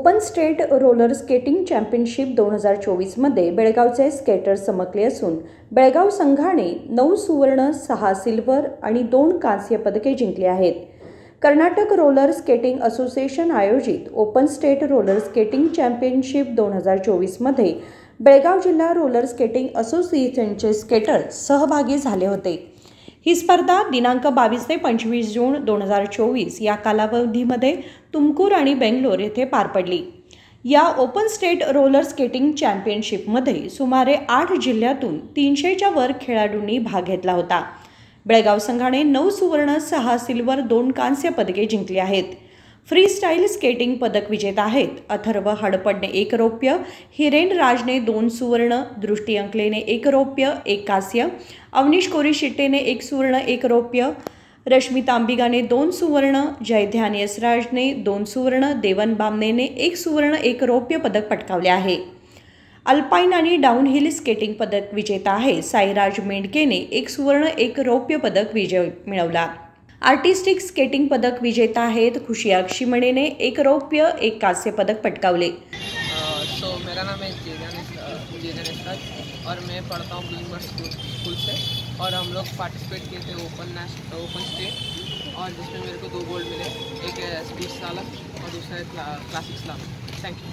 Open state roller skating championship 2024 मध्ये बेळगावचे skaters चमकले असून बेळगाव संघाने 9 सुवर्ण, 6 सिल्वर आणि 2 कांस्य पदके जिंकली आहेत। कर्नाटक रोलर स्केटिंग असोसिएशन आयोजित open state roller skating championship 2024 मध्ये बेळगाव जिल्हा रोलर स्केटिंग असोसिएशनचे स्केटर्स सहभागी झाले होते। ही स्पर्धा दिनांक 22 ते 25 जून 2024 या कालावधीमध्ये तुमकुर आणि बेंगलोर येथे पार पडली। या ओपन स्टेट रोलर स्केटिंग चॅम्पियनशिपमध्ये सुमारे 8 जिल्ह्यातून 300च्या वर खेळाडूंनी भाग घेतला होता। बेळगाव संघाने 9 सुवर्ण, 6 सिल्वर, 2 कांस्य पदके जिंकली आहेत। फ्री स्टाईल स्केटिंग पदक विजेता आहेत अथर्व हडपडने 1 रौप्य, हिरेन राजने 2 सुवर्ण, दृष्टी अंकलेने 1 रौप्य, 1 कांस्य, अवनीश कोरीशिट्टेने 1 सुवर्ण, 1 रौप्य, रश्मी तांबिगाने 2 सुवर्ण, जयध्यान यशराजने 2 सुवर्ण, देवन बामनेने 1 सुवर्ण, 1 रौप्य पदक पटकावले आहे। अल्पाईन आणि डाऊनहिल स्केटिंग पदक विजेता आहे साईराज मेंढकेने 1 सुवर्ण, 1 रौप्य पदक विजय मिळवला। आर्टिस्टिक स्केटिंग पदक विजेता आहेत खुशिया शिमणेने 1 रौप्य, 1 कांस्य पदक पटकावले। मेरा नाम है जेजन और मैं पढ़ता हूँ बीमर स्कूल से और हम लोग पार्टिसिपेट किए थे ओपन स्टेट और जिसमें मेरे को 2 गोल्ड मिले, एक है स्पीड स्लालम और दूसरा है क्लासिक स्लालम। Thank you.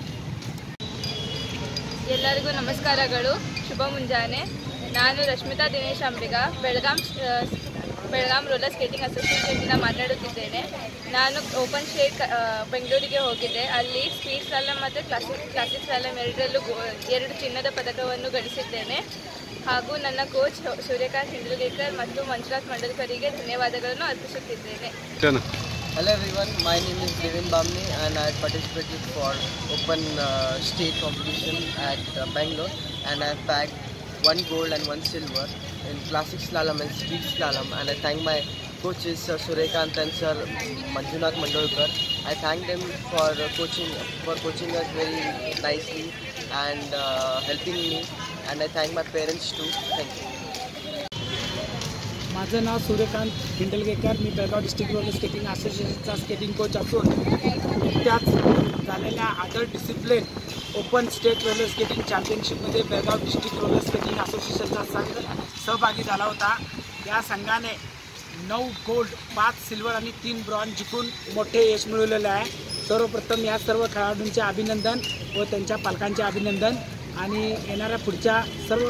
ಎಲ್ಲರಿಗೂ ನಮಸ್ಕಾರಗಳು, ಶುಭ ಮುಂಜಾನೆ। ನಾನು ರಶ್ಮಿತಾ ದಿನೇಶ್ ಅಂಬಿಗ ಬೆಳಗಾಂ ರೋಲರ್ ಸ್ಕೇಟಿಂಗ್ ಅಸೋಸಿಯೇಷನ್ನಿಂದ ಮಾತನಾಡುತ್ತಿದ್ದೇನೆ। ನಾನು ಓಪನ್ ಸ್ಟೇಟ್ ಬೆಂಗಳೂರಿಗೆ ಹೋಗಿದ್ದೆ। ಅಲ್ಲಿ ಸ್ಪೀಡ್ ಸ್ಲಾಲಮ್ ಮತ್ತು ಕ್ಲಾಸಿಕ್ ಸ್ಲಾಲಮ್ ಎರಡರಲ್ಲೂ 2 ಚಿನ್ನದ ಪದಕವನ್ನು ಗಳಿಸಿದ್ದೇನೆ। ಹಾಗೂ ನನ್ನ ಕೋಚ್ ಸೂರ್ಯಕಾಂತ್ ಹಿಂಡಲ್ಗೇಕರ್ ಮತ್ತು ಮಂಜುನಾಥ್ ಮಂಡಲ್ಕರಿಗೆ ಧನ್ಯವಾದಗಳನ್ನು ಅರ್ಪಿಸುತ್ತಿದ್ದೇನೆ। Hello everyone, my name is Devin Bamni and I participated for open state competition at Bangalore and I bagged 1 gold and 1 silver in classic slalom and speed slalom, and I thank my coaches Sir Suryakant and Sir Manjunath Mandolkar. I thank them for coaching us very nicely and helping me, and I thank my parents too. Thank you. माझं नाव सूर्यकांत हिंडलगेकर, मी Belgaum district roller skating असोसिएशनचा skating coach असून नुकत्याच झालेल्या other discipline open state roller skating चॅम्पियनशिपमध्ये Belgaum district roller skating असोसिएशनचा संघ सहभागी झाला होता। या संघाने 9 गोल्ड, 5 सिल्वर आणि 3 ब्रॉन्झ जिंकून मोठे यश मिळवलेले आहे। सर्वप्रथम या सर्व खेळाडूंचे अभिनंदन व त्यांच्या पालकांचे अभिनंदन आणि येणाऱ्या पुढच्या सर्व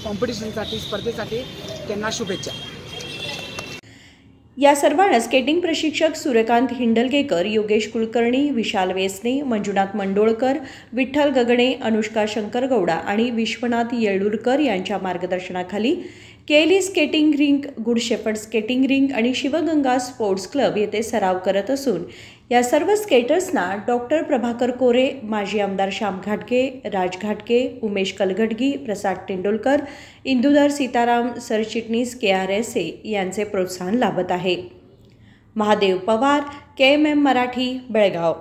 कॉम्पिटिशनसाठी स्पर्धेसाठी त्यांना शुभेच्छा। या सर्वांना स्केटिंग प्रशिक्षक सूर्यकांत हिंडलगेकर, योगेश कुलकर्णी, विशाल वेसने, मंजुनाथ मंडोळकर, विठ्ठल गगणे, अनुष्का शंकरगौडा आणि विश्वनाथ येळुरकर यांच्या मार्गदर्शनाखाली केली skating rink, good shepherd skating rink आणि शिवगंगा स्पोर्ट्स क्लब येथे सराव करत असून या सर्व स्केटर्सना डॉक्टर प्रभाकर कोरे, माजी आमदार श्याम घाटगे, राज घाटगे, उमेश कलघटगी, प्रसाद तेंडुलकर, इंदुधर सीताराम सरचिटणीस KRSA यांचे प्रोत्साहन लाभत आहे। महादेव पवार, KMM मराठी, बेळगाव।